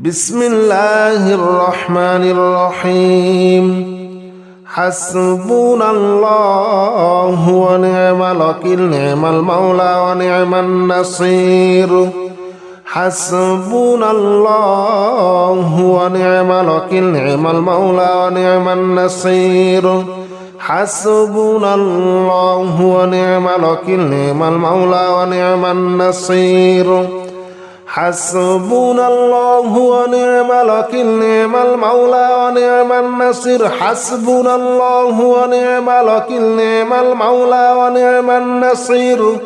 بسم الله الرحمن الرحيم حسبنا الله ونعم الوكيل نعم المولى ونعم النصير حسبنا الله ونعم الوكيل نعم المولى ونعم النصير حسبنا الله ونعم الوكيل نعم المولى ونعم النصير حسبنا الله ونعم الوكيل نعم المولى ونعم النصير حسبنا الله ونعم الوكيل نعم المولى ونعم النصير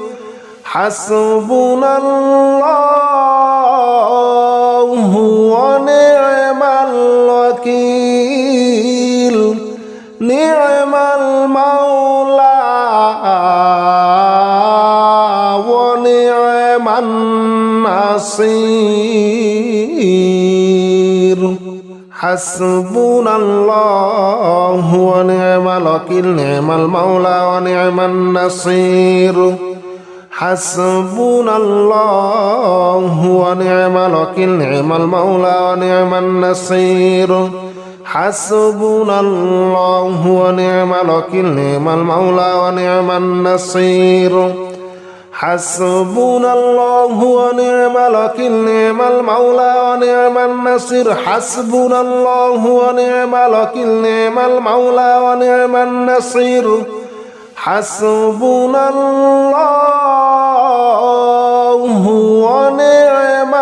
حسبنا الله ونعم الوكيل نعم المولى ونعم النصير حسبنا الله ونعم الوكيل نعم المولى ونعم النصير حسبنا الله ونعم الوكيل نعم المولى ونعم النصير حسبنا الله ونعم الوكيل نعم المولى ونعم النصير حسبنا الله ونعم الوكيل نعم المولى ونعم النصير حسبنا الله ونعم الوكيل نعم المولى ونعم النصير حسبنا الله ونعم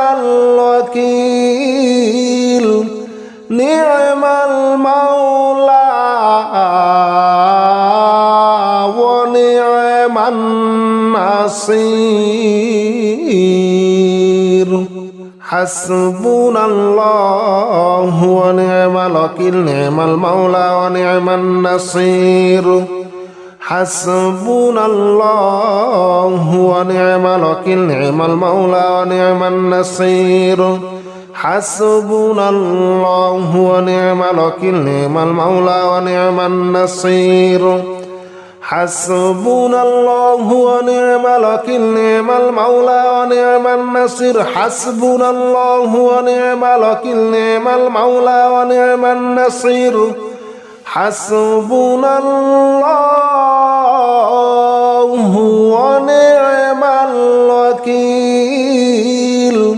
الوكيل نعم المولى ونعم النصير حسبنا الله ونعم الوكيل نعم المولى ونعم النصير حسبنا الله ونعم الوكيل نعم المولى ونعم النصير حسبنا الله ونعم الوكيل نعم المولى ونعم النصير حسبنا الله ونعم الوكيل نعم المولى ونعم النصير حسبنا الله ونعم الوكيل نعم المولى ونعم النصير حسبنا الله ونعم الوكيل نعم المولى ونعم النصير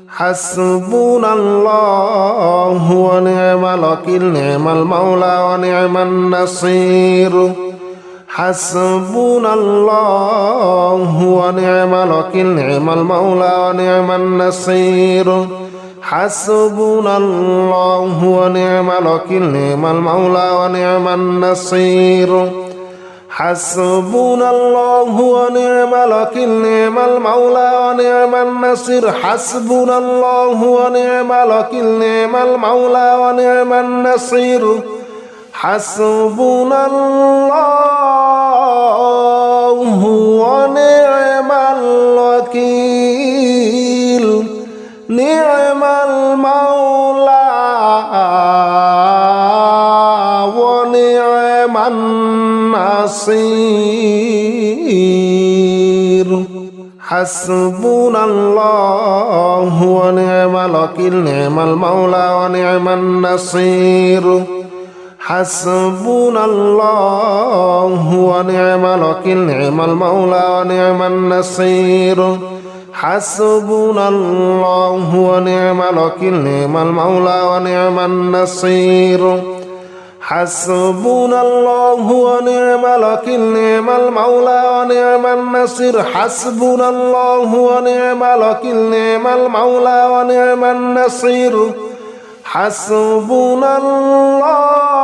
حسبنا الله ونعم الوكيل نعم المولى ونعم النصير حسبنا الله ونعم الوكيل نعم المولى ونعم النصير حسبنا الله ونعم الوكيل نعم المولى ونعم النصير حسبنا الله ونعم الوكيل نعم المولى ونعم النصير حسبنا الله ونعم الوكيل نعم المولى ونعم النصير حسبنا الله ونعم الوكيل نعم المولى ونعم النصير حسبنا الله ونعم الوكيل نعم المولى ونعم النصير حسبنا الله ونعم الوكيل نعم المولى ونعم النصير حسبنا الله ونعم الوكيل نعم المولى ونعم النصير حسبنا الله ونعم الوكيل نعم المولى ونعم النصير حسبنا الله ونعم الوكيل نعم المولى ونعم النصير حسبنا الله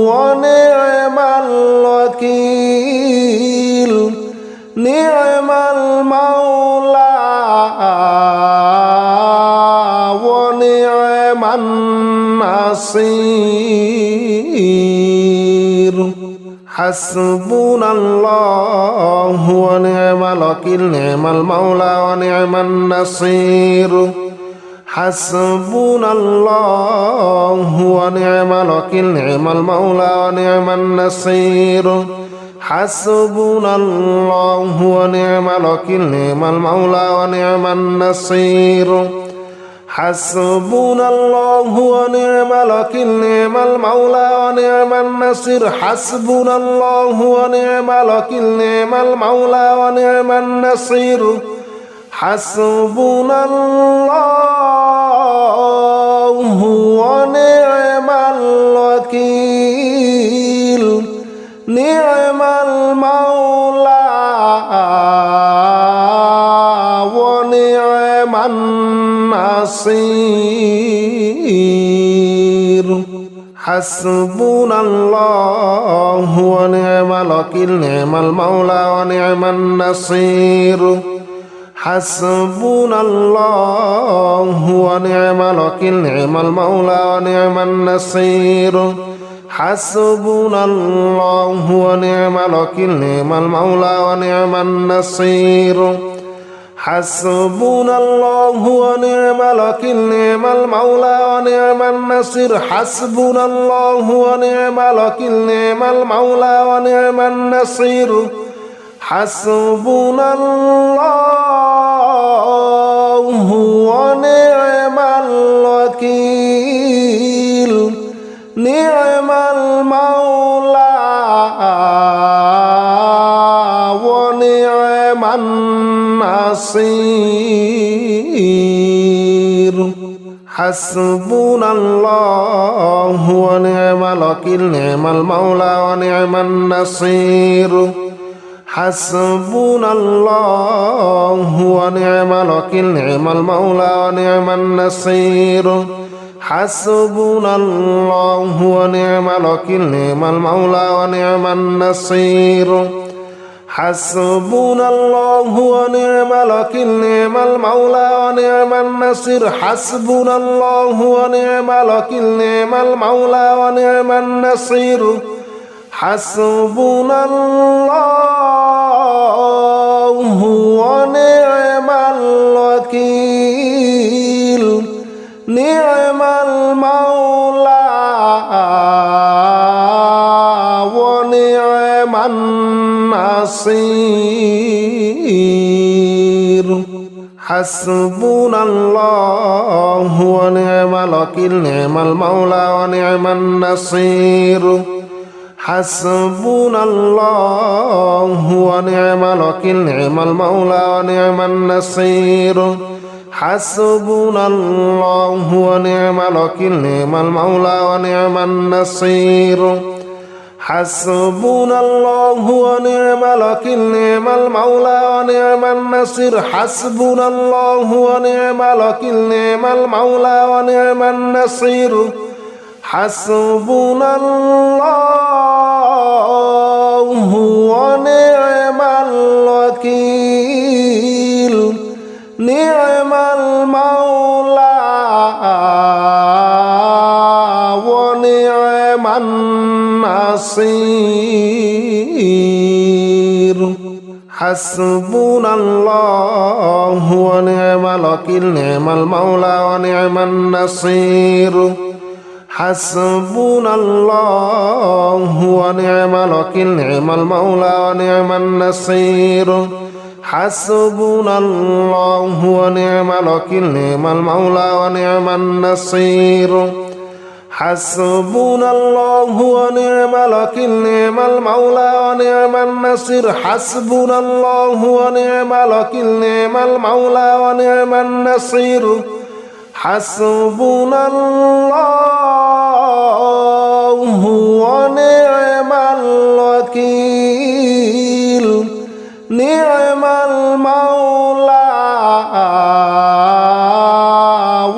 ونعم الوكيل نعم المولى ونعم النصير حسبنا الله ونعم الوكيل نعم المولى ونعم النصير حسبنا الله ونعم الوكيل نعم المولى ونعم النصير حسبنا الله ونعم الوكيل نعم المولى ونعم النصير حسبنا الله ونعم الوكيل نعم المولى ونعم النصير حسبنا الله ونعم الوكيل نعم المولى ونعم النصير حسبنا الله ونعم الوكيل نعم المولى ونعم النصير حسبنا الله ونعم الوكيل نعم المولى ونعم النصير حسبنا الله ونعم الوكيل نعم المولى ونعم النصير حسبنا الله ونعم الوكيل نعم المولى ونعم النصير حسبنا الله ونعم الوكيل نعم المولى ونعم النصير حسبنا الله ونعم الوكيل نعم المولى ونعم النصير حسبنا الله ونعم الوكيل نعم المولى ونعم النصير حسبنا الله ونعم الوكيل نعم المولى ونعم النصير حسبنا الله ونعم الوكيل نعم المولى ونعم النصير حسبنا الله ونعم الوكيل نعم المولى ونعم النصير حسبنا الله ونعم الوكيل نعم المولى ونعم النصير حسبنا الله ونعم الوكيل نعم المولى ونعم النصير حسبنا الله ونعم الوكيل نعم المولى ونعم النصير حسبنا الله ونعم الوكيل نعم المولى ونعم النصير حسبنا الله ونعم الوكيل نعم المولى ونعم النصير حسبنا الله ونعم الوكيل نعم المولى ونعم النصير حسبنا الله ونعم الوكيل نعم المولى ونعم النصير حسبنا الله ونعم الوكيل نعم المولى ونعم النصير حسبنا الله ونعم الوكيل نعم المولى ونعم النصير حسبنا الله ونعم الوكيل نعم المولى ونعم النصير حسبنا الله ونعم الوكيل نعم المولى ونعم النصير حسبنا الله ونعم الوكيل نعم المولى ونعم النصير حسبنا الله ونعم الوكيل نعم المولى ونعم النصير حسبنا الله ونعم الوكيل نعم المولى ونعم النصير حسبنا الله ونعم الوكيل نعم المولى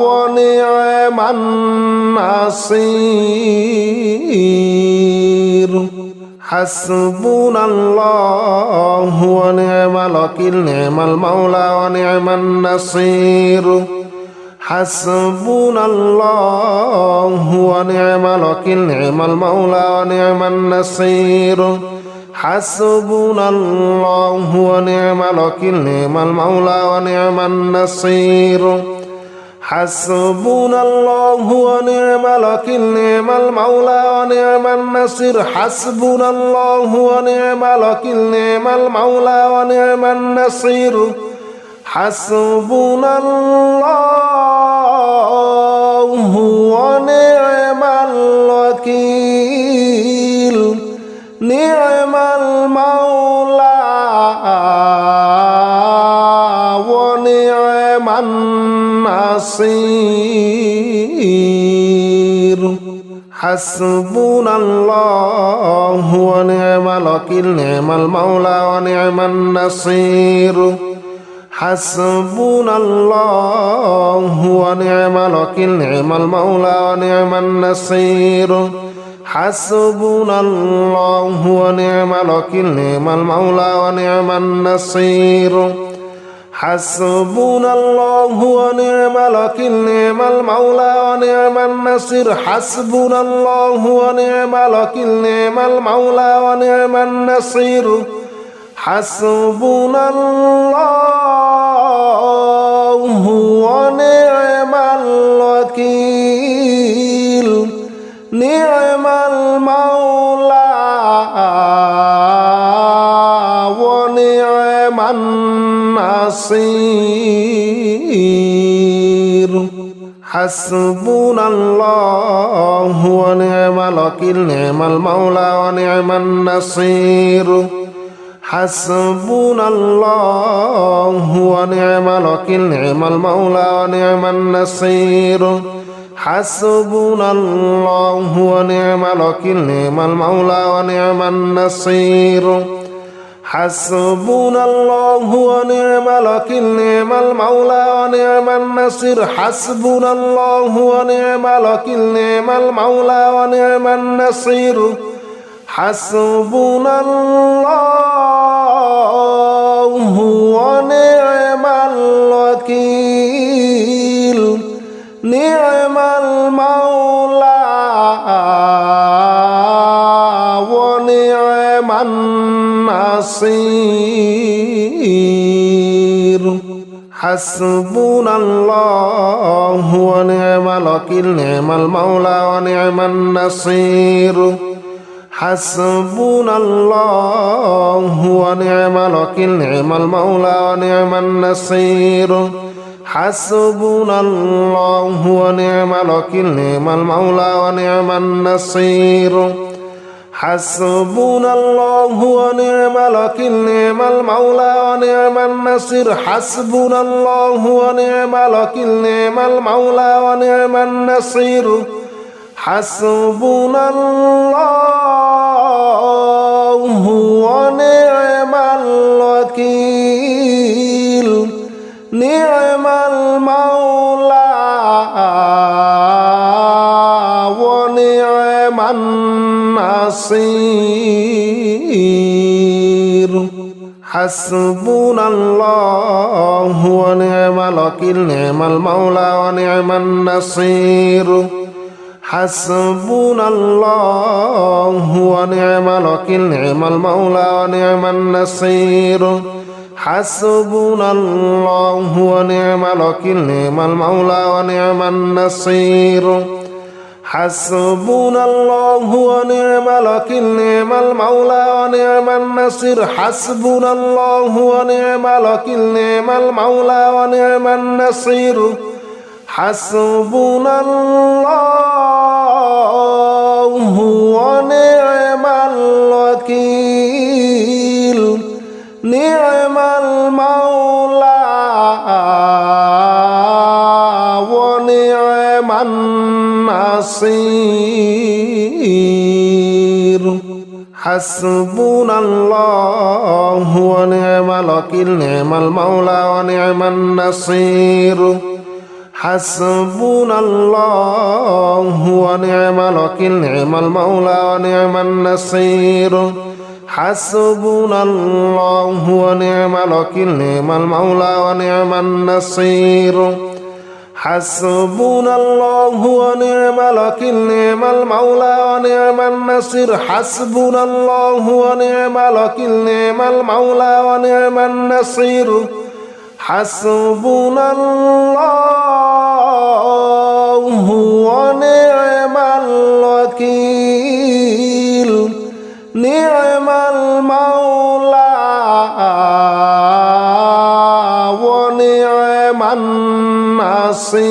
ونعم النصير حسبنا الله ونعم الوكيل نعم المولى ونعم النصير حسبنا الله ونعم الوكيل نعم المولى ونعم النصير حسبنا الله ونعم الوكيل نعم المولى ونعم النصير حسبنا الله ونعم الوكيل نعم المولى ونعم النصير حسبنا الله ونعم الوكيل نعم المولى ونعم النصير حسبنا الله ونعم الوكيل نعم المولى ونعم النصير حسبنا الله ونعم الوكيل نعم المولى ونعم النصير حسبنا الله ونعم الوكيل نعم المولى ونعم النصير حسبنا الله ونعم الوكيل نعم المولى ونعم النصير حسبنا الله ونعم الوكيل نعم المولى ونعم النصير حسبنا الله ونعم الوكيل نعم المولى ونعم النصير حسبنا الله ونعم الوكيل نعم المولى ونعم النصير حسبنا الله ونعم الوكيل نعم المولى ونعم النصير حسبنا الله ونعم الوكيل نعم المولى ونعم النصير حسبنا الله ونعم الوكيل نعم المولى ونعم النصير حسبنا الله ونعم الوكيل نعم المولى ونعم النصير حسبنا الله ونعم الوكيل نعم المولى ونعم النصير حسبنا الله ونعم الوكيل نعم المولى ونعم النصير حسبنا الله ونعم الوكيل نعم المولى ونعم النصير حسبنا الله ونعم الوكيل نعم المولى ونعم النصير حسبنا الله ونعم الوكيل نعم المولى ونعم النصير حسبنا الله ونعم الوكيل نعم المولى ونعم النصير حسبنا الله ونعم الوكيل نعم المولى ونعم النصير حسبنا الله ونعم الوكيل نعم المولى ونعم النصير حسبنا الله ونعم الوكيل نعم المولى ونعم النصير حسبنا الله ونعم الوكيل نعم المولى ونعم النصير حسبنا الله ونعم الوكيل نعم المولى ونعم النصير حسبنا الله ونعم الوكيل نعم المولى ونعم النصير حسبنا الله ونعم الوكيل نعم المولى ونعم النصير حسبنا الله ونعم الوكيل نعم المولى ونعم النصير حسبنا الله ونعم الوكيل نعم المولى ونعم النصير حسبنا الله ونعم الوكيل نعم المولى ونعم النصير حسبنا الله ونعم الوكيل نعم المولى ونعم النصير حسبنا الله ونعم الوكيل نعم المولى ونعم النصير حسبنا الله ونعم الوكيل نعم المولى ونعم النصير হাসবুনাল্লাহু ওয়া নি'মাল ওয়াকিল নি'মাল মাওলা ওয়া নি'মান নাসির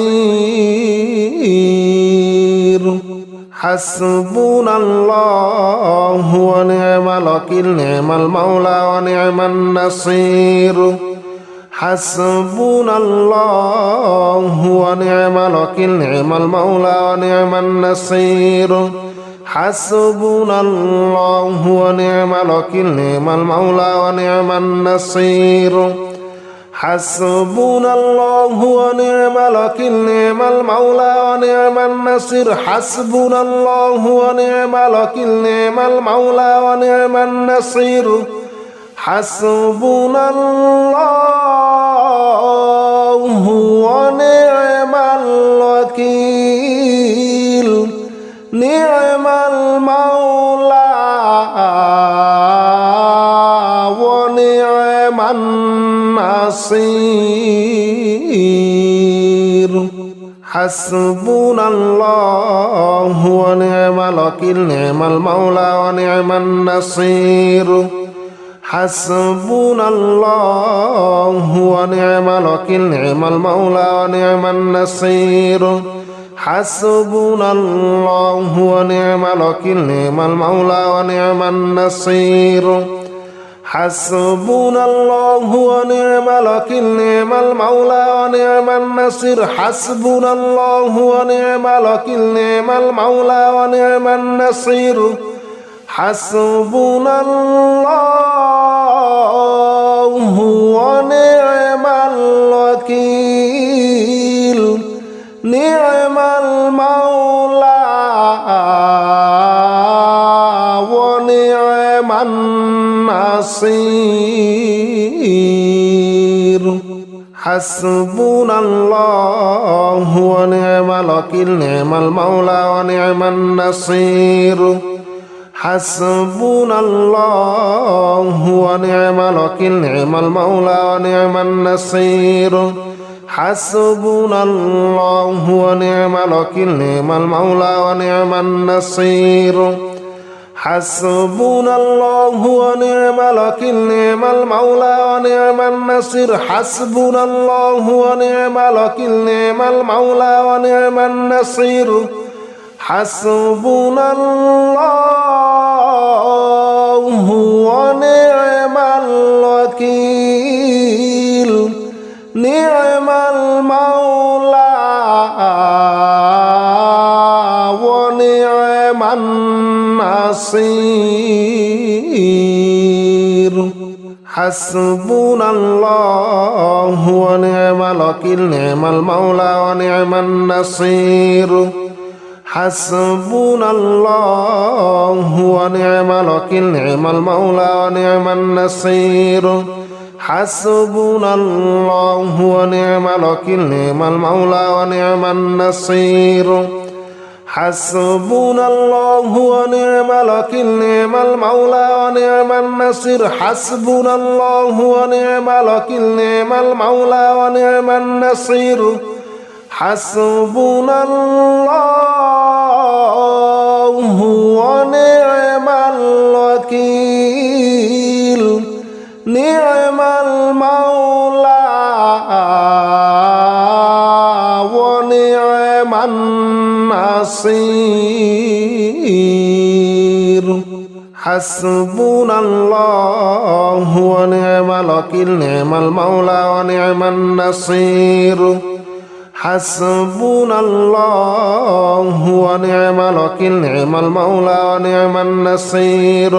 হাসবুনাল্লাহু ওয়া নি'মাল ওয়াকিল নি'মাল মাওলা ওয়া নি'মান নাসির হাসবুনাল্লাহু ওয়া নি'মাল ওয়াকিল নি'মাল মাওলা ওয়া নি'মান নাসির হাসবুনাল্লাহু ওয়া নি'মাল ওয়াকিল নি'মাল মাওলা ওয়া নি'মান নাসির হাসবুনাল্লাহু ওয়া নি'মাল ওয়াকিল নি'মাল মাওলা ওয়া নি'মান নাসির হাসবুনাল্লাহু ওয়া নি'মাল ওয়াকিল নি'মাল মাওলা ওয়া নি'মান নাসির হাসবুনাল্লাহু ওয়া নি'মাল ওয়াকিল নি'মাল মাওলা ওয়া নি'মান নাসির হাসবুনাল্লাহু ওয়া নি'মাল ওয়াকিল নি'মাল মাওলা ওয়া নি'মান নাসির হাসবুনাল্লাহু ওয়া নি'মাল ওয়াকিল নি'মাল মাওলা ওয়া নি'মান নাসির হাসবুনাল্লাহু ওয়া নি'মাল ওয়াকিল নি'মাল মাওলা ওয়া নি'মান নাসির হাসবুনাল্লাহু ওয়া নি'মাল ওয়াকিল নি'মাল মাওলা ওয়া নি'মান নাসির হাসবুনাল্লাহু ওয়া নি'মাল ওয়াকিল নি'মাল মাওলা ওয়া নি'মান নাসির হাসবুনাল্লাহু ওয়া নি'মাল ওয়াকিল নি'মাল মাওলা ওয়া নি'মান নাসির হাসবুনাল্লাহু ওয়া নি'মাল ওয়াকিল নি'মাল মাওলা ওয়া নি'মান নাসির হাসবুনাল্লাহু ওয়া নি'মাল ওয়াকিল নি'মাল মাওলা ওয়া নি'মান নাসির হাসবুনাল্লাহু ওয়া নি'মাল ওয়াকিল নি'মাল মাওলা ওয়া নি'মান নাসির হাসবুনাল্লাহু ওয়া নি'মাল ওয়াকিল নি'মাল মাওলা ওয়া নি'মান নাসির হাসবুনাল্লাহু ওয়া নি'মাল ওয়াকিল নি'মাল মাওলা ওয়া নি'মান নাসির হাসবুনাল্লাহু ওয়া নি'মাল ওয়াকিল নি'মাল মাওলা ওয়া নি'মান নাসির হাসবুনাল্লাহু ওয়া নি'মাল ওয়াকিল নি'মাল মাওলা ওয়া নি'মান নাসির হাসবুনাল্লাহু ওয়া নি'মাল ওয়াকিল নি'মাল মাওলা ওয়া নি'মান নাসির হাসবুনাল্লাহু ওয়া নি'মাল ওয়াকিল নি'মাল মাওলা ওয়া নি'মান নাসির হাসবুনাল্লাহু ওয়া নি'মাল ওয়াকিল নি'মাল মাওলা ওয়া নি'মান নাসির হাসবুনাল্লাহু ওয়া নি'মাল ওয়াকিল নি'মাল মাওলা ওয়া নি'মান নাসির হাসবুনাল্লাহু ওয়া নি'মাল ওয়াকিল নি'মাল মাওলা ওয়া নি'মান নাসির হাসবুনাল্লাহু ওয়া নি'মাল ওয়াকিল নি'মাল মাওলা ওয়া নি'মান নাসির হাসবুনাল্লাহু ওয়া নি'মাল ওয়াকিল নি'মাল মাওলা ওয়া নি'মান নাসির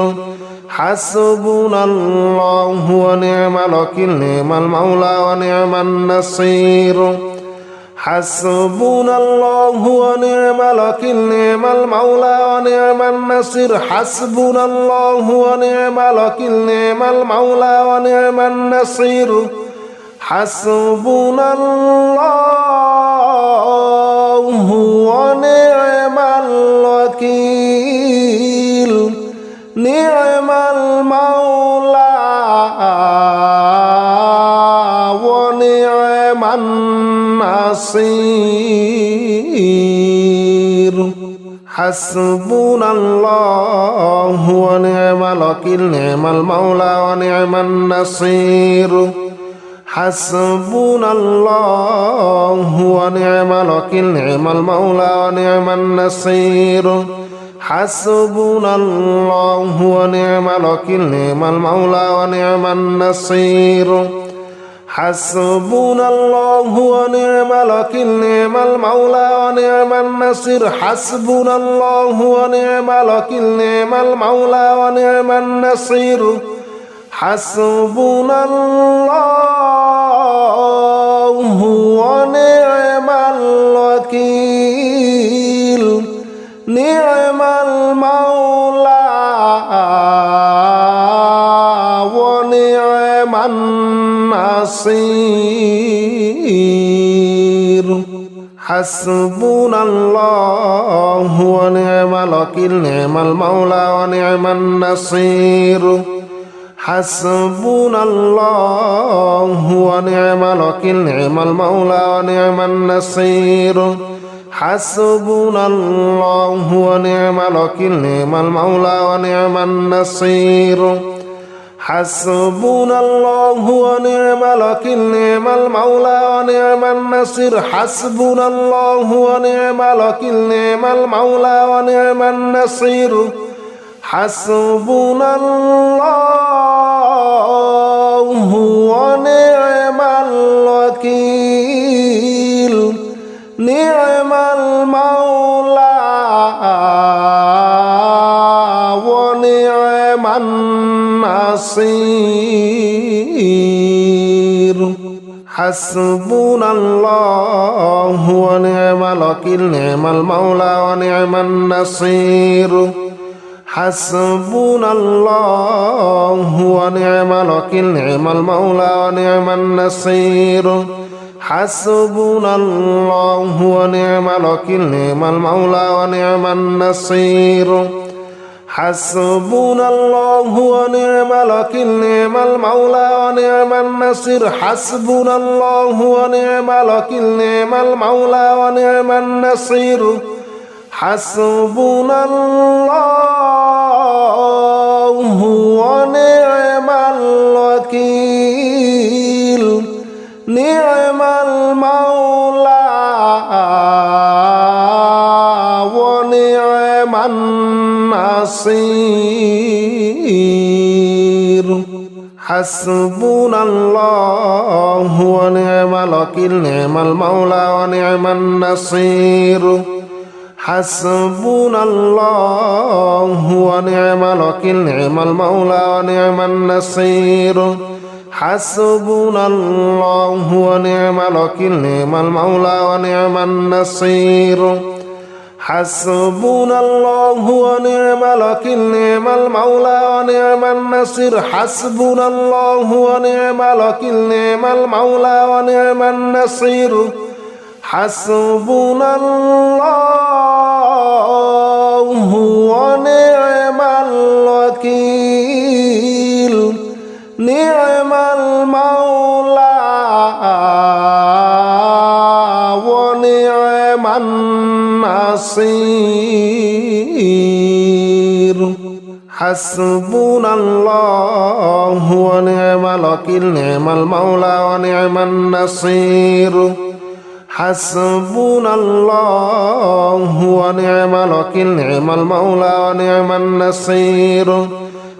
হাসবুনাল্লাহু ওয়া নি'মাল ওয়াকিল নি'মাল মাওলা ওয়া নি'মান নাসির হাসবুনাল্লাহু ওয়া নি'মাল ওয়াকিল নি'মাল মাওলা ওয়া নি'মান নাসির হাসবুনাল্লাহু ওয়া নি'মাল ওয়াকিল নি'মাল মাওলা ওয়া নি'মান নাসির হাসবুনাল্লাহু ওয়া নি'মাল ওয়াকিল নি'মাল মাওলা ওয়া النصير حسبنا الله ونعم الوكيل نعم المولى ونعم النصير حسبنا الله ونعم الوكيل نعم المولى ونعم النصير حسبنا الله ونعم الوكيل نعم المولى ونعم النصير حسبنا الله ونعم الوكيل نعم المولى ونعم النصير حسبنا الله ونعم الوكيل نعم المولى ونعم النصير حسبنا الله ونعم الوكيل نعم المولى ونعم النصير حسبنا الله ونعم الوكيل نعم المولى ونعم النصير حسبنا الله ونعم الوكيل نعم المولى ونعم النصير حسبنا الله ونعم الوكيل نعم المولى ونعم النصير حسبنا الله ونعم الوكيل نعم المولى ونعم النصير حسبنا الله ونعم الوكيل نعم المولى ونعم النصير حسبنا الله ونعم الوكيل نعم المولى ونعم النصير حسبنا الله ونعم الوكيل نعم المولى ونعم النصير حسبنا الله ونعم الوكيل نعم المولى ونعم النصير حسبنا الله ونعم الوكيل نعم المولى ونعم النصير حسبنا الله ونعم الوكيل نعم المولى ونعم النصير حسبنا الله ونعم الوكيل نعم المولى ونعم النصير حسبنا الله ونعم الوكيل نعم المولى ونعم النصير حسبنا الله ونعم الوكيل نعم المولى ونعم النصير حسبنا الله ونعم الوكيل نعم المولى ونعم النصير حسبنا الله ونعم الوكيل نعم المولى ونعم النصير حسبنا الله ونعم الوكيل نعم المولى ونعم النصير حسبنا الله ونعم الوكيل نعم المولى ونعم النصير حسبنا الله ونعم الوكيل نعم المولى ونعم النصير حسبنا الله ونعم الوكيل نعم المولى ونعم النصير حسبنا الله ونعم الوكيل نعم المولى ونعم النصير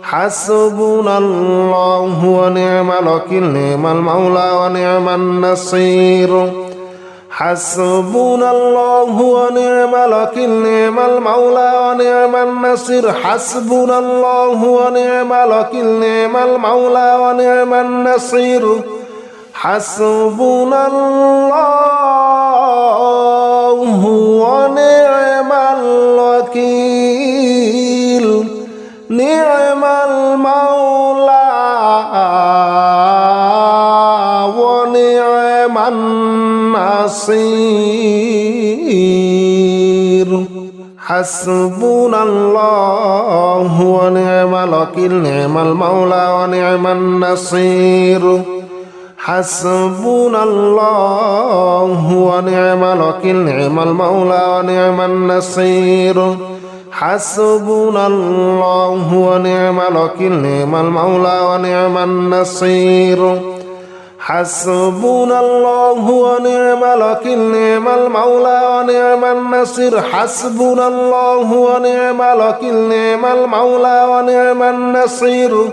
حسبنا الله ونعم الوكيل نعم المولى ونعم النصير حسبنا الله ونعم الوكيل نعم المولى ونعم النصير حسبنا الله ونعم الوكيل نعم المولى ونعم النصير حسبنا الله ونعم الوكيل نعم المولى ونعم النصير حسبنا الله ونعم الوكيل نعم المولى ونعم النصير حسبنا الله ونعم الوكيل نعم المولى ونعم النصير حسبنا الله ونعم الوكيل نعم المولى ونعم النصير حسبنا الله ونعم الوكيل نعم المولى ونعم النصير حسبنا الله ونعم الوكيل نعم المولى ونعم النصير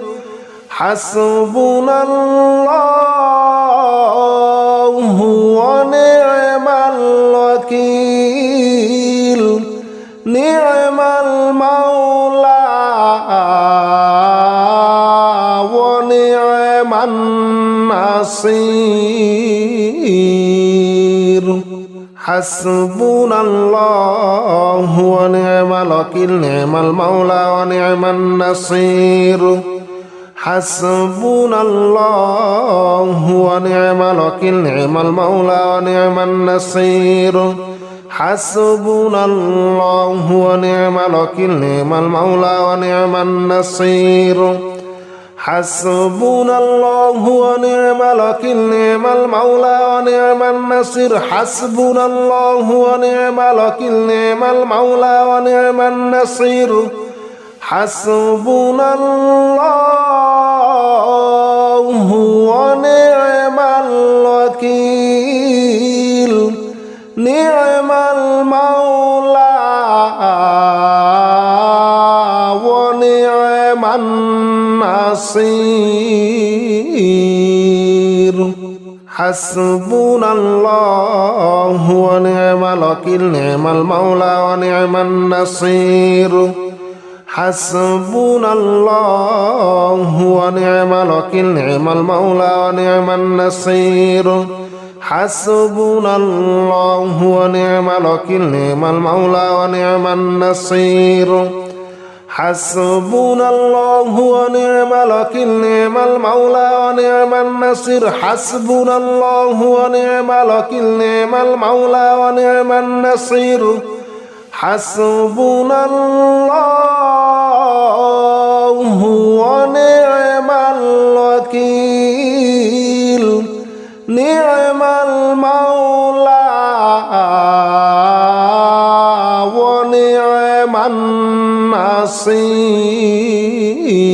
حسبنا الله ونعم الوكيل نعم المولى ونعم النصير حسبنا الله ونعم الوكيل نعم المولى ونعم النصير حسبنا الله ونعم الوكيل نعم المولى ونعم النصير حسبنا الله ونعم الوكيل نعم المولى ونعم النصير حسبنا الله ونعم الوكيل نعم المولى ونعم النصير حسبنا الله ونعم الوكيل نعم المولى ونعم النصير حسبنا الله ونعم الوكيل نعم المولى ونعم النصير حسبنا الله ونعم الوكيل نعم المولى ونعم النصير حسبنا الله ونعم الوكيل نعم المولى ونعم النصير حسبنا الله ونعم الوكيل نعم المولى ونعم النصير حسبنا الله ونعم الوكيل نعم المولى ونعم النصير حسبنا الله ونعم الوكيل نعم المولى ونعم النصير حسبنا الله ونعم الوكيل نعم المولى ونعم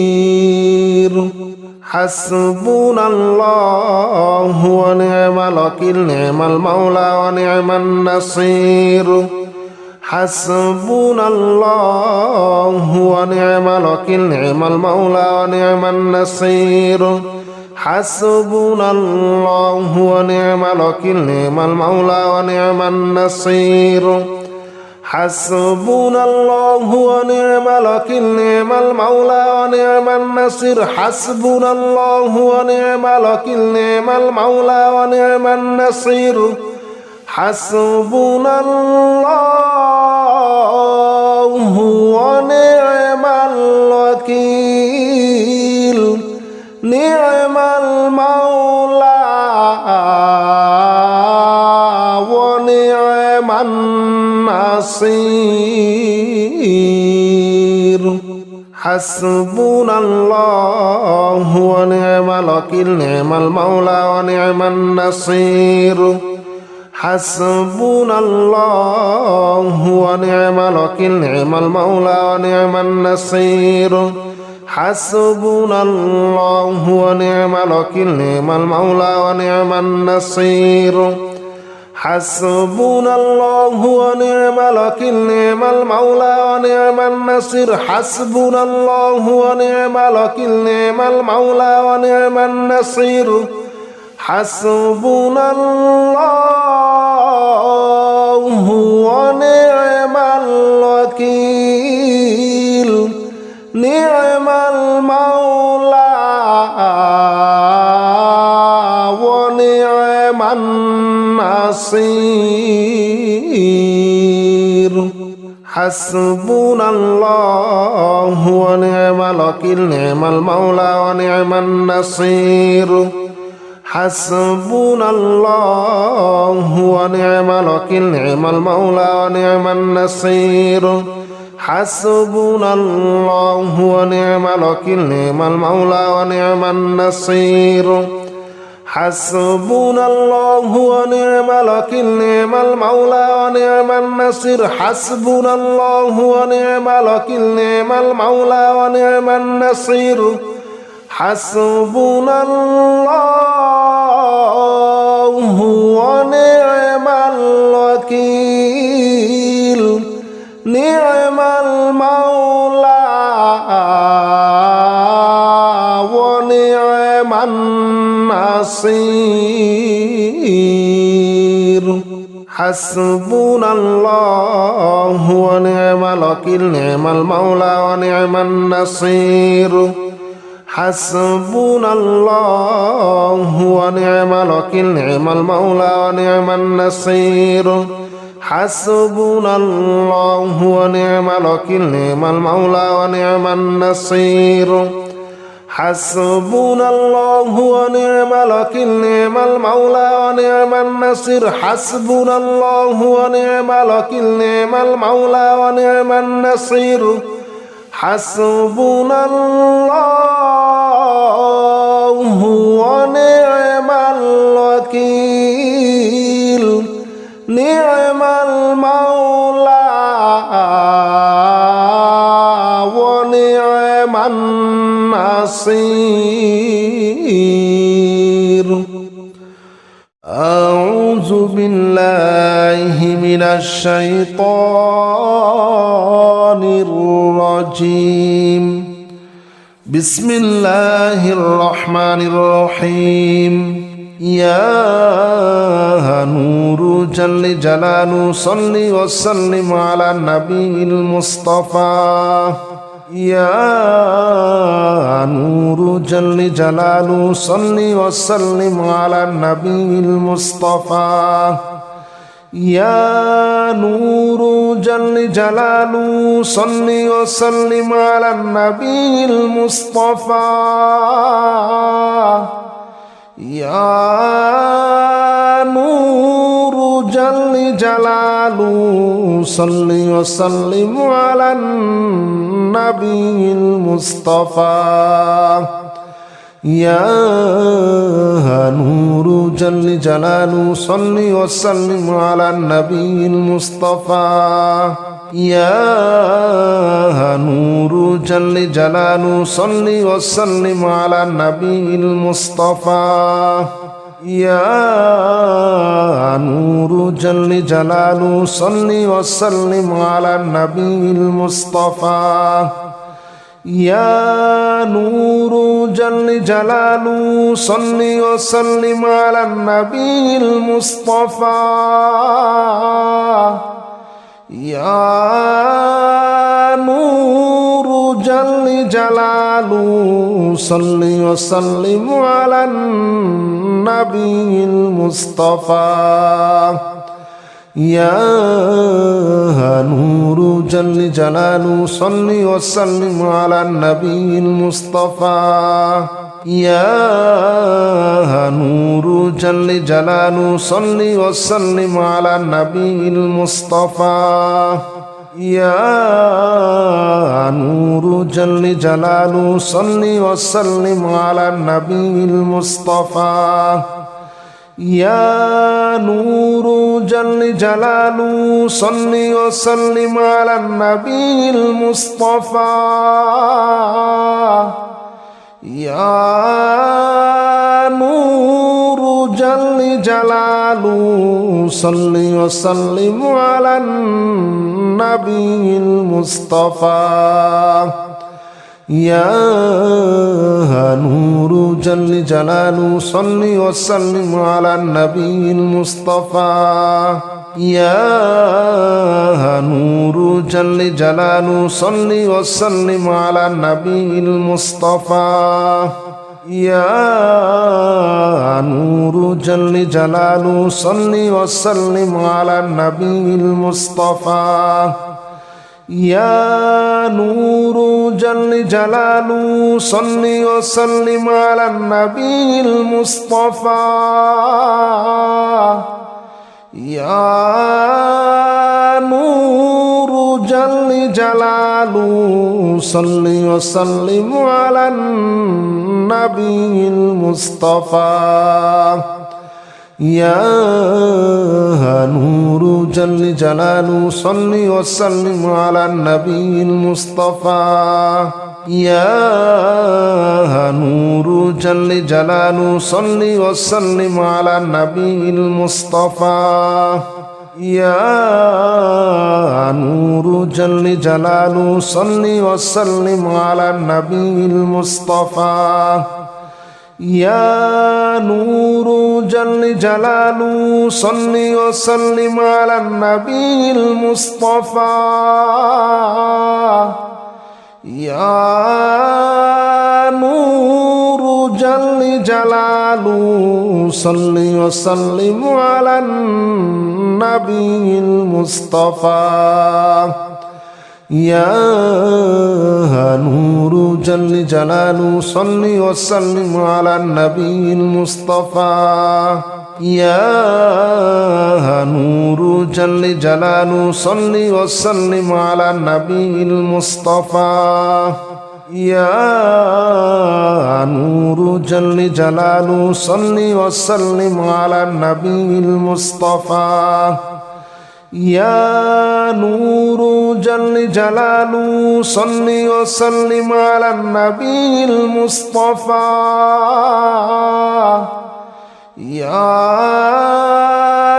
النصير حسبنا الله ونعم الوكيل نعم المولى ونعم النصير حسبنا الله ونعم الوكيل نعم المولى ونعم النصير حسبنا الله ونعم الوكيل نعم المولى ونعم النصير حسبنا الله ونعم الوكيل نعم المولى ونعم النصير حسبنا الله ونعم الوكيل نعم المولى ونعم النصير حسبنا الله ونعم الوكيل نعم المولى ونعم النصير حسبنا الله ونعم الوكيل نعم المولى ونعم النصير حسبنا الله ونعم الوكيل نعم المولى ونعم النصير حسبنا الله ونعم الوكيل نعم المولى ونعم النصير حسبنا الله ونعم الوكيل نعم المولى ونعم النصير حسبنا الله ونعم الوكيل نعم المولى ونعم النصير حسبنا الله ونعم الوكيل نعم المولى ونعم النصير حسبنا الله ونعم الوكيل نعم المولى ونعم النصير حسبنا الله ونعم الوكيل نعم المولى ونعم النصير حسبنا الله ونعم الوكيل نعم المولى ونعم النصير حسبنا الله ونعم الوكيل نعم المولى ونعم النصير حسبنا الله ونعم الوكيل نعم المولى ونعم النصير حسبنا الله ونعم الوكيل نعم المولى ونعم النصير حسبنا الله ونعم الوكيل نعم المولى ونعم النصير حسبنا الله ونعم الوكيل نعم المولى ونعم النصير حسبنا الله ونعم الوكيل نعم المولى ونعم النصير حسبنا الله ونعم الوكيل نعم المولى ونعم النصير حسبنا الله ونعم الوكيل نعم المولى ونعم النصير حسبنا الله ونعم الوكيل نعم المولى ونعم النصير أعوذ بالله من الشيطان الرجيم بسم الله الرحمن الرحيم يا نور جل جلاله صل وسلم على النبي المصطفى يا نور جل جلاله صل وسلم على النبي المصطفى يا نور جل جلاله صل وسلم على النبي المصطفى يا نور جل جلاله صل وسلم على النبي المصطفى يا نور جل جلاله صل وسلم على النبي المصطفى يا نور جل جلاله صل وسلم على النبي المصطفى يا نور جل جلاله صل وسلم على النبي المصطفى يا نور جل جلاله صل وسلم على النبي المصطفى يا نور جل جلاله صل وسلم على النبي المصطفى يا نور جل جلاله صل وسلم على النبي المصطفى يا نور جل جلاله صل وسلم على النبي المصطفى يا نور جل جلاله صل وسلم على النبي المصطفى يا نور جل جلاله صل وسلم على النبي المصطفى يا نور جل جلاله صل وسلم على النبي المصطفى يا نور جل جلاله صل وسلم على النبي المصطفى يا نور جل جلاله صل وسلم على النبي المصطفى يا نور جل جلاله صل وسلم على النبي المصطفى يا نور جل جلاله صل وسلم على النبي المصطفى يا نور جل جلاله صل وسلم على النبي المصطفى يا نور جل جلاله صل وسلم على النبي المصطفى يا نور جل جلاله صل وسلم على النبي المصطفى يا نور جل جلاله صل وسلم على النبي المصطفى يا نور جل جلاله صل وسلم على النبي المصطفى يا نور جل جلاله صل وسلم على النبي المصطفى يا نور جل جلاله صل وسلم على النبي المصطفى يا نور جل جلاله صل وسلم على النبي المصطفى يا نور جل جلاله صل وسلم على النبي المصطفى يا نور جل جلاله صل وسلم على النبي المصطفى يا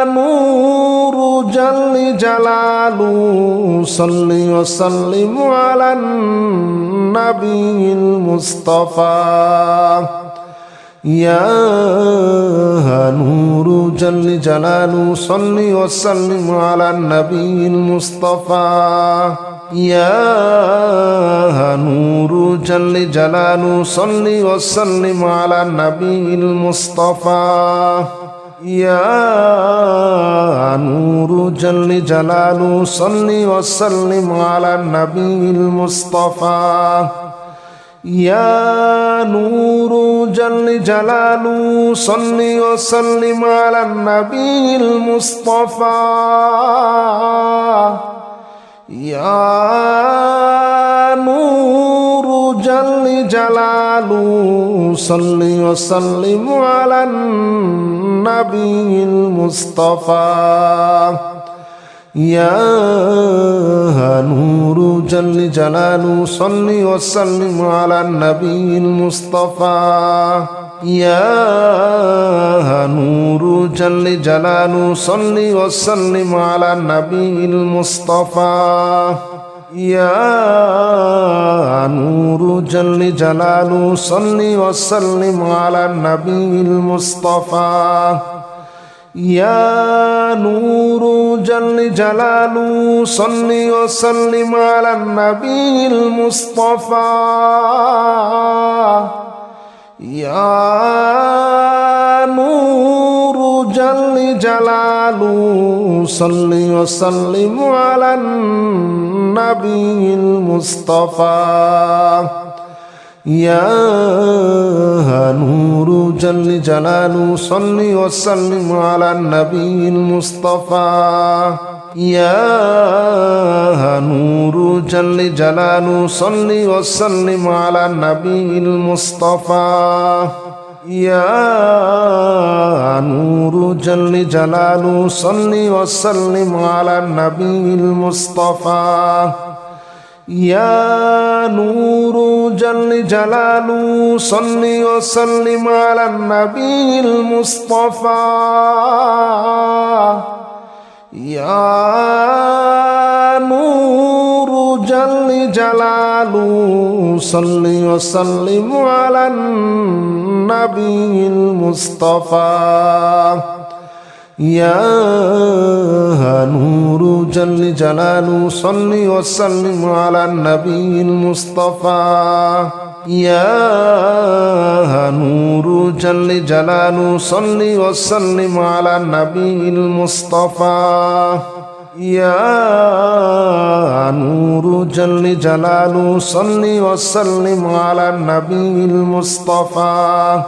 نور جل جلاله صل وسلم على النبي المصطفى يا نور جل جلاله صل وسلم على النبي المصطفى يا نور جل جلاله صل وسلم على النبي المصطفى يا نور جل جلاله صل وسلم على النبي المصطفى يا نور جل جلاله صل وسلم على النبي المصطفى يا نور جل جلاله صل وسلم على النبي المصطفى يا نور جل جلاله صل وسلم على النبي المصطفى يا نور جل جلاله صل وسلم على النبي المصطفى يا نور جل جلاله صل وسلم على النبي المصطفى يا نور جل جلاله صل وسلم على النبي المصطفى يا نور جل جلاله صل وسلم على النبي المصطفى يا نور جل جلاله صل وسلم على النبي المصطفى يا نور جل جلاله صل وسلم على النبي المصطفى يا نور جل جلاله صل وسلم على النبي المصطفى يا نور جل جلاله صل وسلم على النبي المصطفى يا نور جل جلاله صل وسلم على النبي المصطفى يا نور جل جلاله صل وسلم على النبي المصطفى يا نور جل جلاله صل وسلم على النبي المصطفى يا نور جل جلاله صل وسلم على النبي المصطفى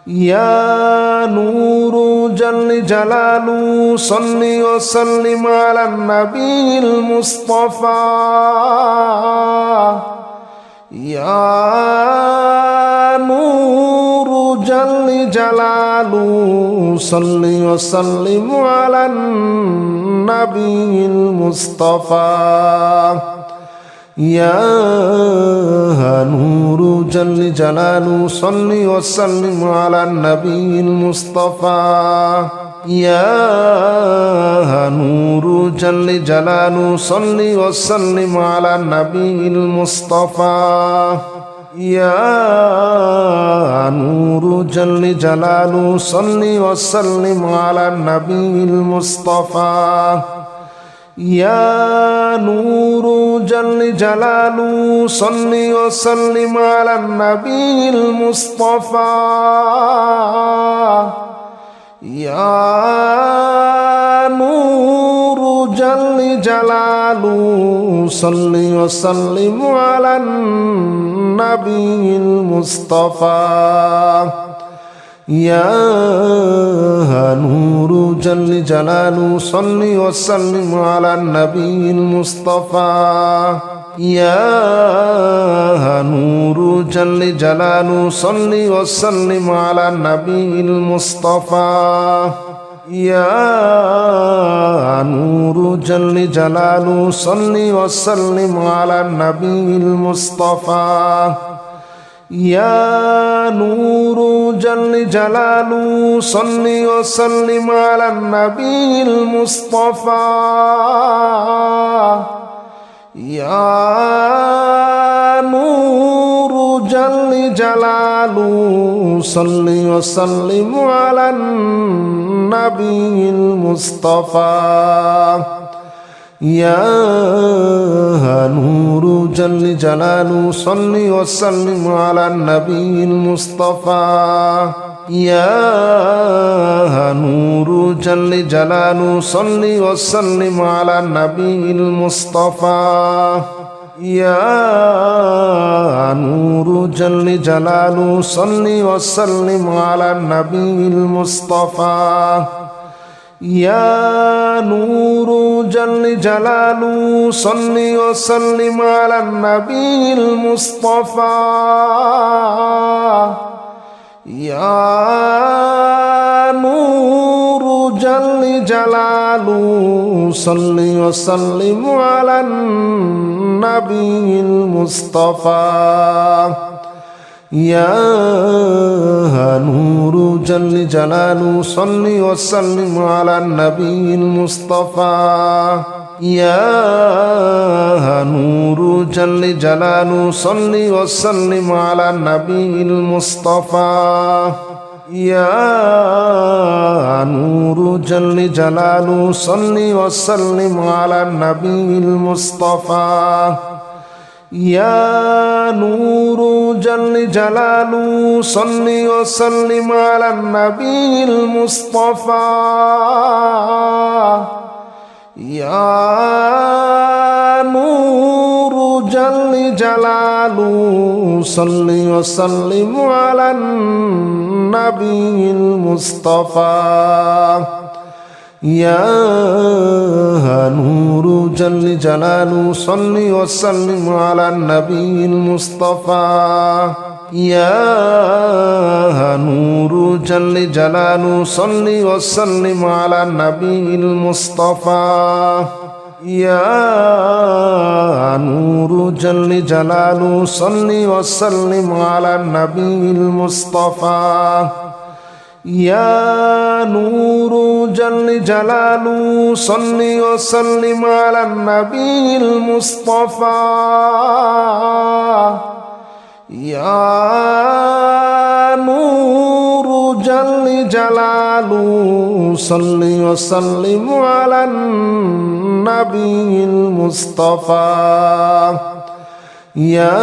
يا نور جل جلاله صل وسلم على النبي المصطفى يا نور جل جلاله صل وسلم على النبي المصطفى يا نور جل جلاله صل وسلم على النبي المصطفى يا نور جل جلاله صل وسلم على النبي المصطفى يا نور جل جلاله صل وسلم على النبي المصطفى يا نور جل جلاله صل وسلم على النبي المصطفى يا نور جل جلاله صل وسلم على النبي المصطفى يا نور جل جلاله صل وسلم على النبي المصطفى يا نور جل جلاله صل وسلم على النبي المصطفى يا نور جل جلاله صل وسلم على النبي المصطفى يا نور جل جلاله صل وسلم على النبي المصطفى يا نور جل جلاله صل وسلم على النبي المصطفى يا نور جل جلاله صل وسلم على النبي المصطفى يا نور جل جلاله صل وسلم على النبي المصطفى يا نور جل جلاله صل وسلم على النبي المصطفى يا نور جل جلاله صل وسلم على النبي المصطفى يا نور جل جلاله صل وسلم على النبي المصطفى يا نور جل جلاله صل وسلم على النبي المصطفى يا نور جل جلاله صل وسلم على النبي المصطفى يا نور جل جلاله صل وسلم على النبي المصطفى يا نور جل جلاله صل وسلم على النبي المصطفى يا نور جل جلاله صل وسلم على النبي المصطفى يا نور جل جلاله صل وسلم على النبي المصطفى يا نور جل جلاله صل وسلم على النبي المصطفى يا نور جل جلاله صل وسلم على النبي المصطفى يا نور جل جلاله صل وسلم على النبي المصطفى يا نور جل جلاله صل وسلم على النبي المصطفى يا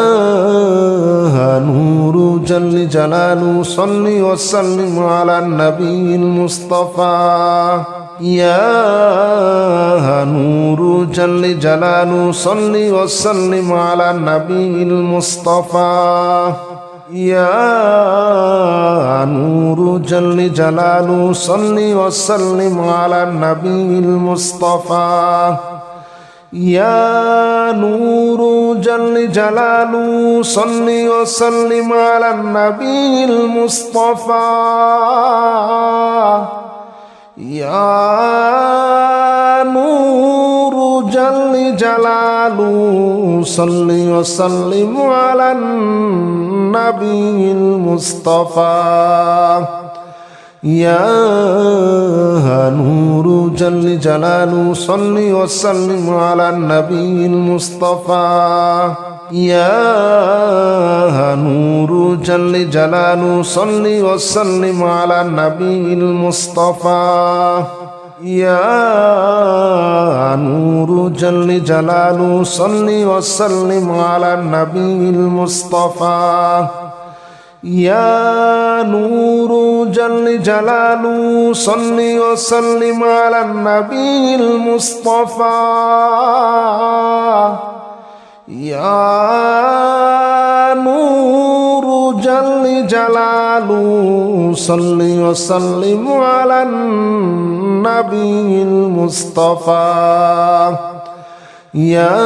نور جل جلاله صل وسلم على النبي المصطفى يا نور جل جلاله صل وسلم على النبي المصطفى يا نور جل جلاله صل وسلم على النبي المصطفى يا نور جل جلاله صل وسلم على النبي المصطفى يا نور جل جلاله صل وسلم على النبي المصطفى يا نور جل جلاله صل وسلم على النبي المصطفى يا نور جل جلاله صل وسلم على النبي المصطفى يا نور جل جلاله صل وسلم على النبي المصطفى يا نور جل جلاله صل وسلم على النبي المصطفى يا نور جل جلاله صل وسلم على النبي المصطفى يا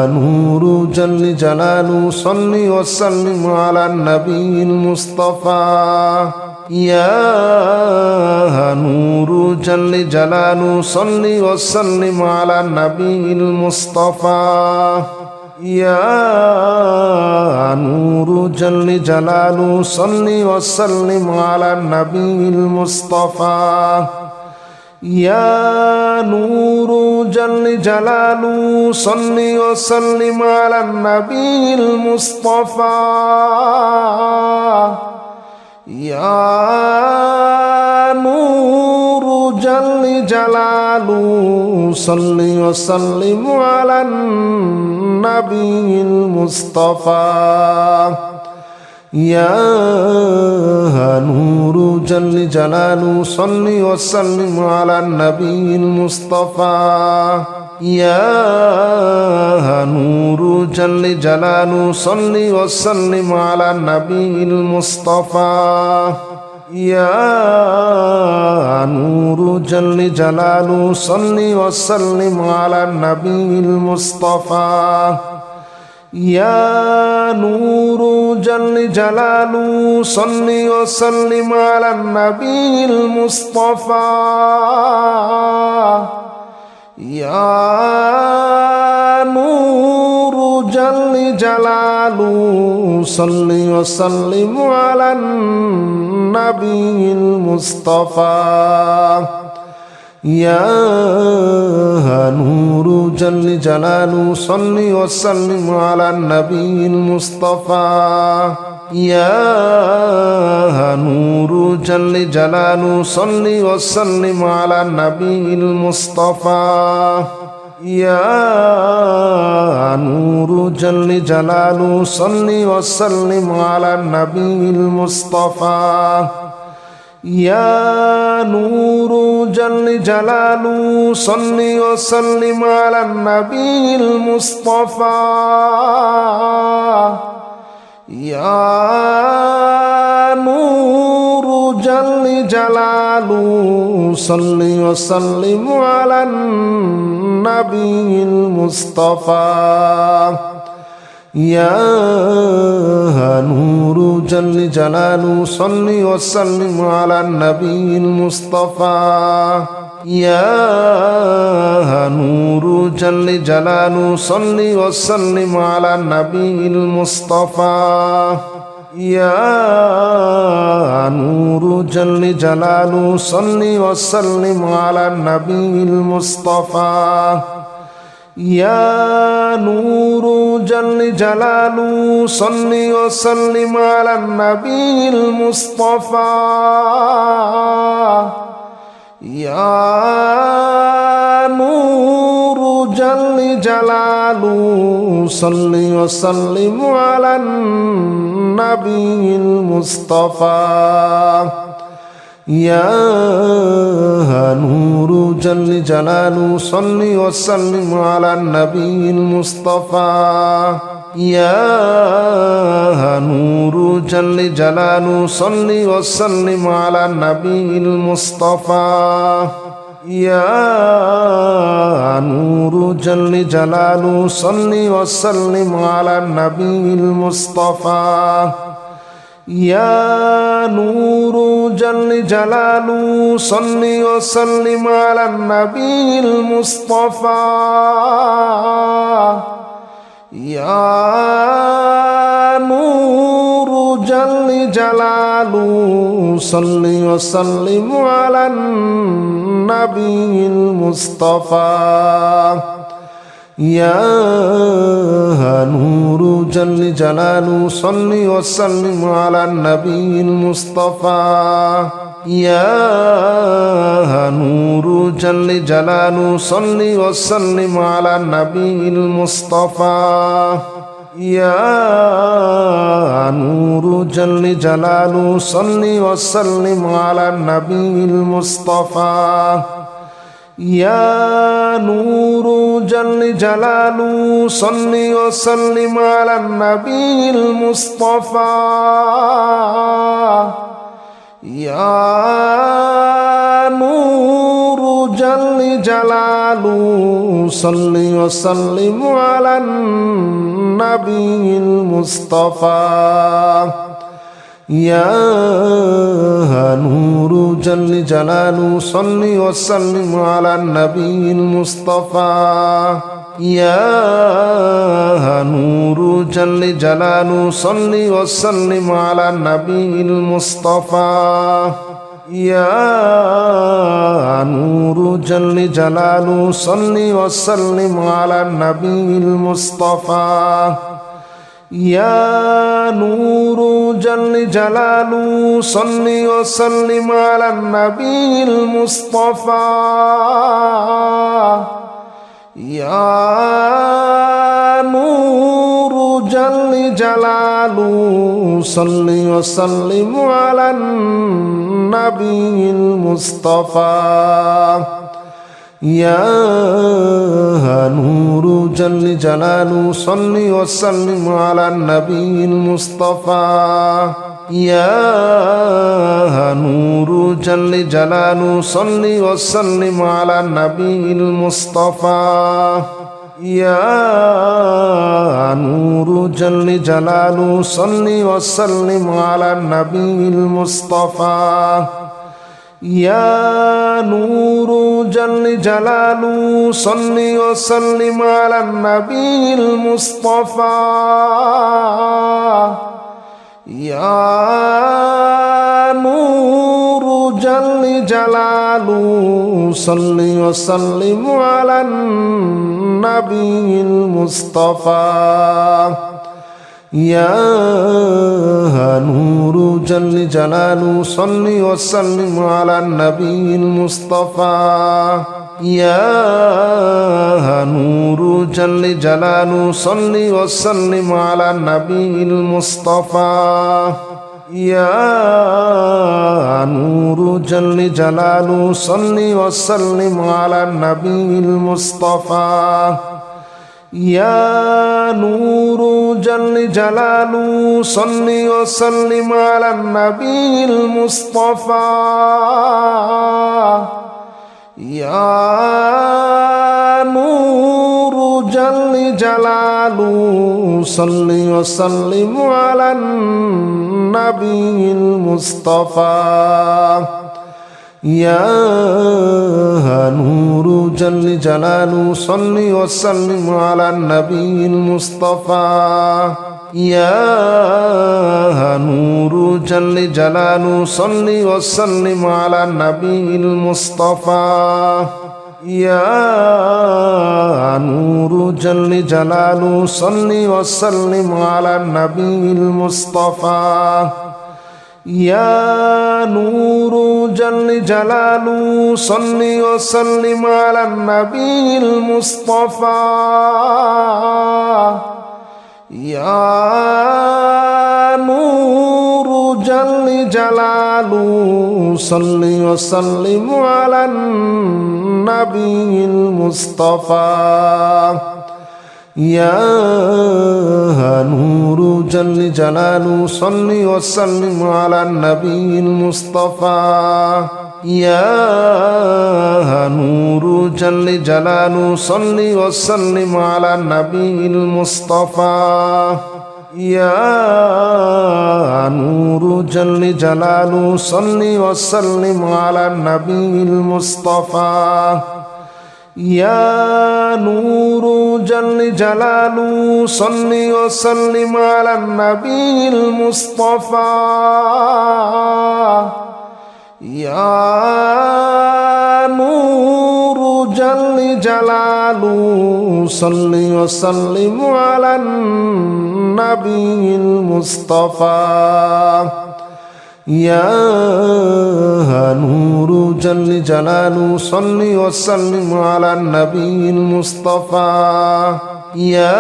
نور جل جلاله صل وسلم على النبي المصطفى يا نور جل جلاله صل وسلم على النبي المصطفى يا نور جل جلاله صل وسلم على النبي المصطفى يا نور جل جلاله صل وسلم على النبي المصطفى يا نور جل جلاله صل وسلم على النبي المصطفى يا نور جل جلاله صل وسلم على النبي المصطفى يا نور جل جلاله صل وسلم على النبي المصطفى يا نور جل جلاله صل وسلم على النبي المصطفى يا نور جل جلاله صل وسلم على النبي المصطفى يا نور جل جلاله صل وسلم على النبي المصطفى يا نور جل جلاله صل وسلم على النبي المصطفى يا نور جل جلاله صل وسلم على النبي المصطفى يا نور جل جلاله صل وسلم على النبي المصطفى يا نور جل جلاله صل وسلم على النبي المصطفى يا نور جل جلاله صل وسلم على النبي المصطفى يا نور جل جلاله صل وسلم على النبي المصطفى يا نور جل جلاله صل وسلم على النبي المصطفى يا نور جل جلاله صل وسلم على النبي المصطفى يا نور جل جلاله صل وسلم على النبي المصطفى يا نور جل جلاله صل وسلم على النبي المصطفى يا نور جل جلاله صل وسلم على النبي المصطفى يا نور جل جلاله صل وسلم على النبي المصطفى يا نور جل جلاله صل وسلم على النبي المصطفى يا نور جل جلاله صل وسلم على النبي المصطفى يا نور جل جلاله صل وسلم على النبي المصطفى يا نور جل جلاله صل وسلم على النبي المصطفى يا نور جل جلاله صل وسلم على النبي المصطفى يا نور جل جلاله صل وسلم على النبي المصطفى يا نور جل جلاله صل وسلم على النبي المصطفى يا نور جل جلاله صل وسلم على النبي المصطفى يا نور جل جلاله صل وسلم على النبي المصطفى يا نور جل جلاله صل وسلم على النبي المصطفى يا نور جل جلاله صل وسلم على النبي المصطفى يا نور جل جلاله صل وسلم على النبي المصطفى يا نور جل جلاله صل وسلم على النبي المصطفى يا نور جل جلاله صل وسلم على النبي المصطفى يا نور جل جلاله صل وسلم على النبي المصطفى يا نور جل جلاله صل وسلم على النبي المصطفى يا نور جل جلاله صل وسلم على النبي المصطفى يا نور جل جلاله صل وسلم على النبي المصطفى يا نور جل جلاله صل وسلم على النبي المصطفى يا نور جل جلاله صل وسلم على النبي المصطفى يا نور جل جلاله صل وسلم على النبي المصطفى يا نور جل جلاله صل وسلم على النبي المصطفى يا نور جل جلاله صل وسلم على النبي المصطفى يا نور جل جلاله صل وسلم على النبي المصطفى يا نور جل جلاله صل وسلم على النبي المصطفى يا نور جل جلاله صل وسلم على النبي المصطفى يا نور جل جلاله صل وسلم على النبي المصطفى يا نور جل جلاله صل وسلم على النبي المصطفى يا نور جل جلاله صل وسلم على النبي المصطفى يا نور جل جلاله صل وسلم على النبي المصطفى يا نور جل جلاله صل وسلم على النبي المصطفى يا نور جل جلاله صل وسلم على النبي المصطفى يا نور جل جلاله صل وسلم على النبي المصطفى يا نور جل جلاله صل وسلم على النبي المصطفى يا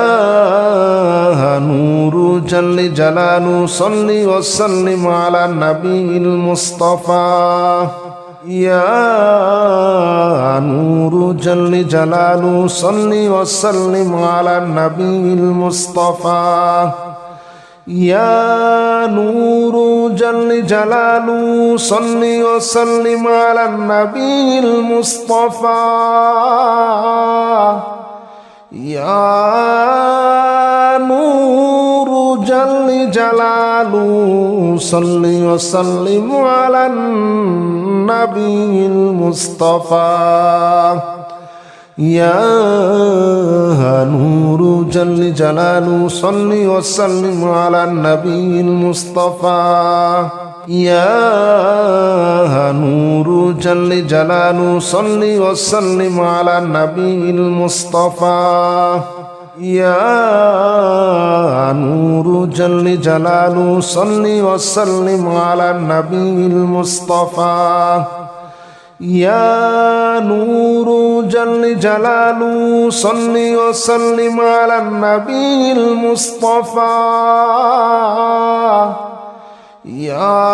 نور جل جلاله صل وسلم على النبي المصطفى يا نور جل جلاله صل وسلم على النبي المصطفى يا نور جل جلاله صل وسلم على النبي المصطفى يا نور جل جلاله صل وسلم على النبي المصطفى يا نور جل جلاله صل وسلم على النبي المصطفى يا نور جل جلاله صل وسلم على النبي المصطفى يا نور جل جلاله صل وسلم على النبي المصطفى يا نور جل جلاله صل وسلم على النبي المصطفى يا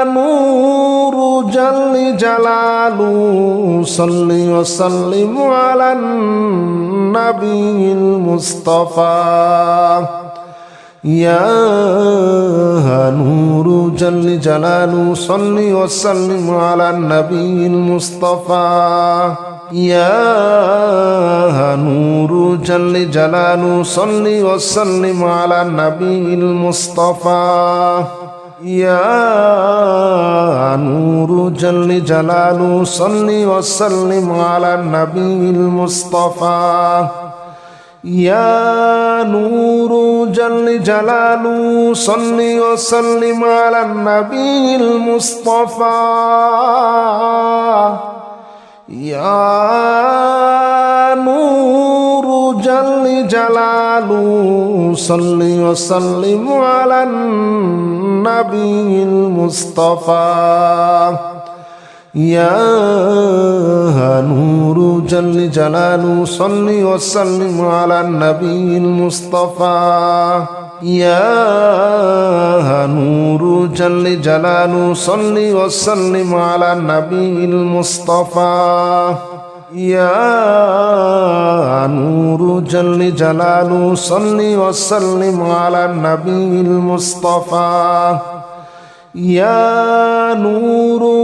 نور جل جلاله صل وسلم على النبي المصطفى يا نور جل جلاله صل وسلم على النبي المصطفى يا نور جل جلاله صل وسلم على النبي المصطفى يا نور جل جلاله صل وسلم على النبي المصطفى يا نور جل جلاله صل وسلم على النبي المصطفى يا نور جل جلاله صل وسلم على النبي المصطفى يا نور جل جلاله صل وسلم على النبي المصطفى يا نور جل جلاله صل وسلم على النبي المصطفى يا نور جل جلاله صل وسلم على النبي المصطفى يا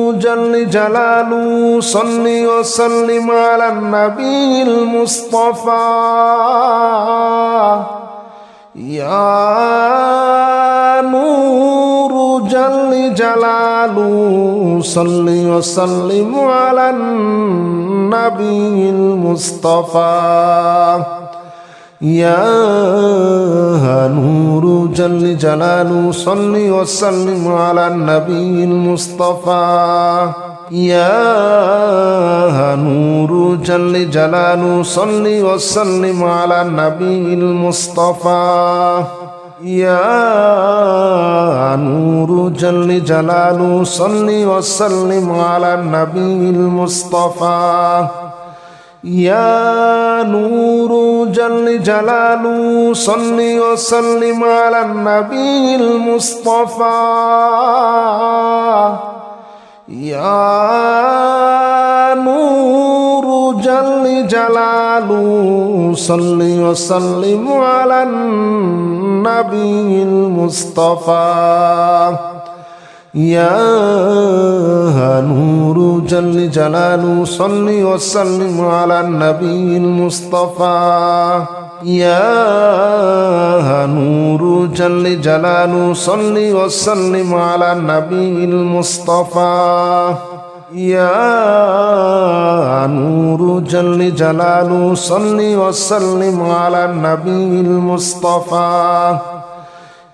نور جل جلاله صل وسلم على النبي المصطفى يا نور جل جلاله صل وسلم على النبي المصطفى يا نور جل جلاله صل وسلم على النبي المصطفى يا نور جل جلاله صل وسلم على النبي المصطفى يا نور جل جلاله صل وسلم على النبي المصطفى يا نور جل جلاله صل وسلم على النبي المصطفى يا نور جل جلاله صل وسلم على النبي المصطفى يا نور جل جلاله صل وسلم على النبي المصطفى يا نور جل جلاله صل وسلم على النبي المصطفى يا نور جل جلاله صل وسلم على النبي المصطفى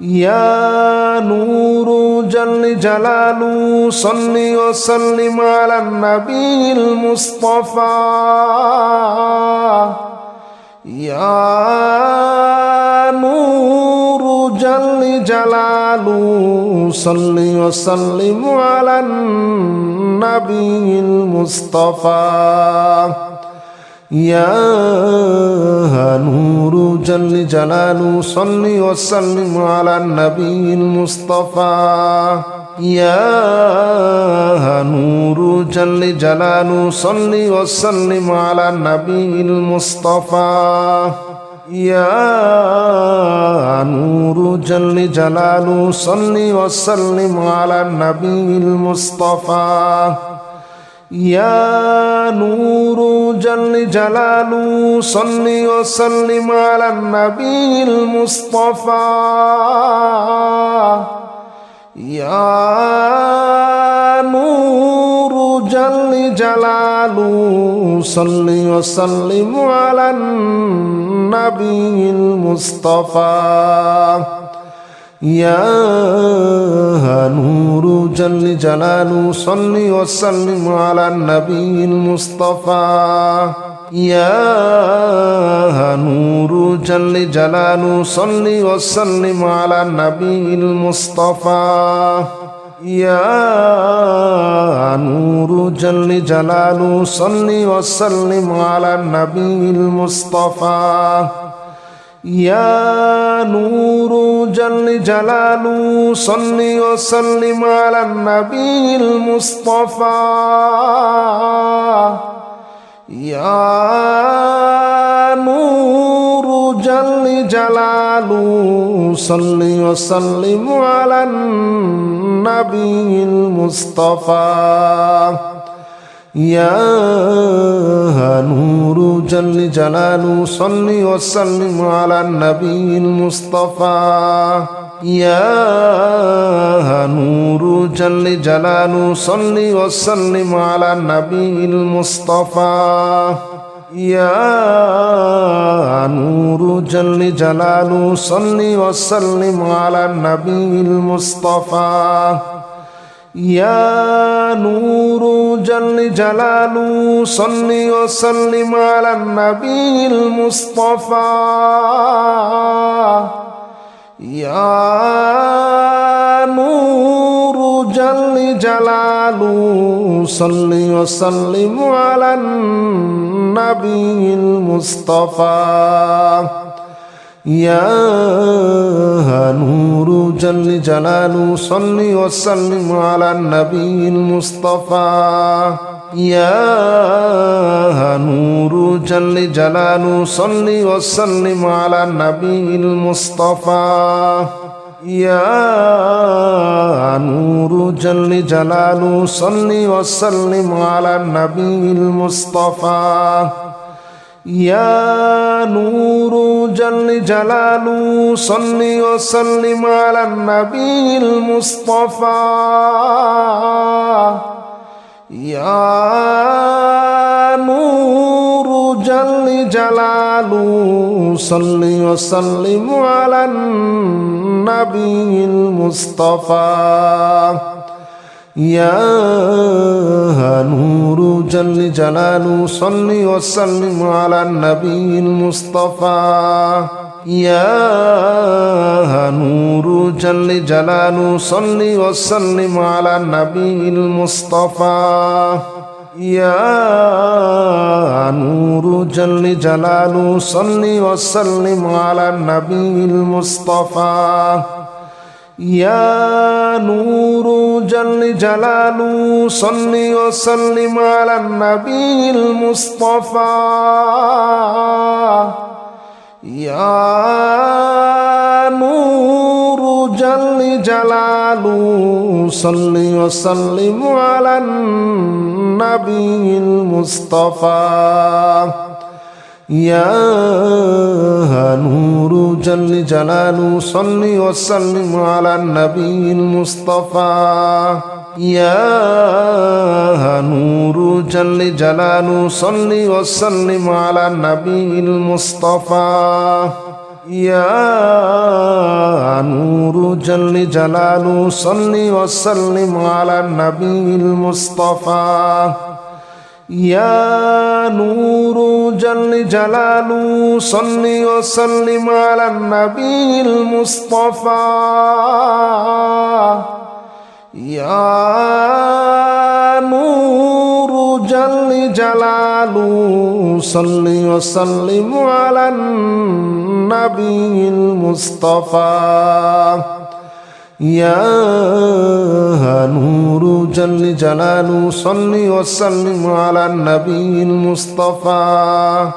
يا نور جل جلاله صل وسلم على النبي المصطفى يا نور جل جلاله صل وسلم على النبي المصطفى يا نور جل جلاله صل وسلم على النبي المصطفى يا نور جل جلاله صل وسلم على النبي المصطفى يا نور جل جلاله صل وسلم على النبي المصطفى يا نور جل جلاله صل وسلم على النبي المصطفى يا نور جل جلاله صل وسلم على النبي المصطفى يا نور جل جلاله صل وسلم على النبي المصطفى يا نور جل جلاله صل وسلم على النبي المصطفى يا نور جل جلاله صل وسلم على النبي المصطفى يا نور جل جلاله صل وسلم على النبي المصطفى يا نور جل جلاله صل وسلم على النبي المصطفى يا نور جل جلاله صل وسلم على النبي المصطفى يا نور جل جلاله صل وسلم على النبي المصطفى يا نور جل جلاله صل وسلم على النبي المصطفى يا نور جل جلاله صل وسلم على النبي المصطفى يا نور جل جلاله صل وسلم على النبي المصطفى يا نور جل جلاله صل وسلم على النبي المصطفى يا نور جل جلاله صل وسلم على النبي المصطفى يا نور جل جلاله صل وسلم على النبي المصطفى يا نور جل جلاله صل وسلم على النبي المصطفى يا نور جل جلاله صل وسلم على النبي المصطفى يا نور جل جلاله صل وسلم على النبي المصطفى يا نور جل جلاله صل وسلم على النبي المصطفى يا نور جل جلاله صل وسلم على النبي المصطفى يا نور جل جلاله صل وسلم على النبي المصطفى يا نور جل جلاله صل وسلم على النبي المصطفى يا نور جل جلاله صل وسلم على النبي المصطفى يا نور جل جلاله صل وسلم على النبي المصطفى يا نور جل جلاله صل وسلم على النبي المصطفى يا نور جل جلاله صل وسلم على النبي المصطفى يا نور جل جلاله صل وسلم على النبي المصطفى يا نور جل جلاله صل وسلم على النبي المصطفى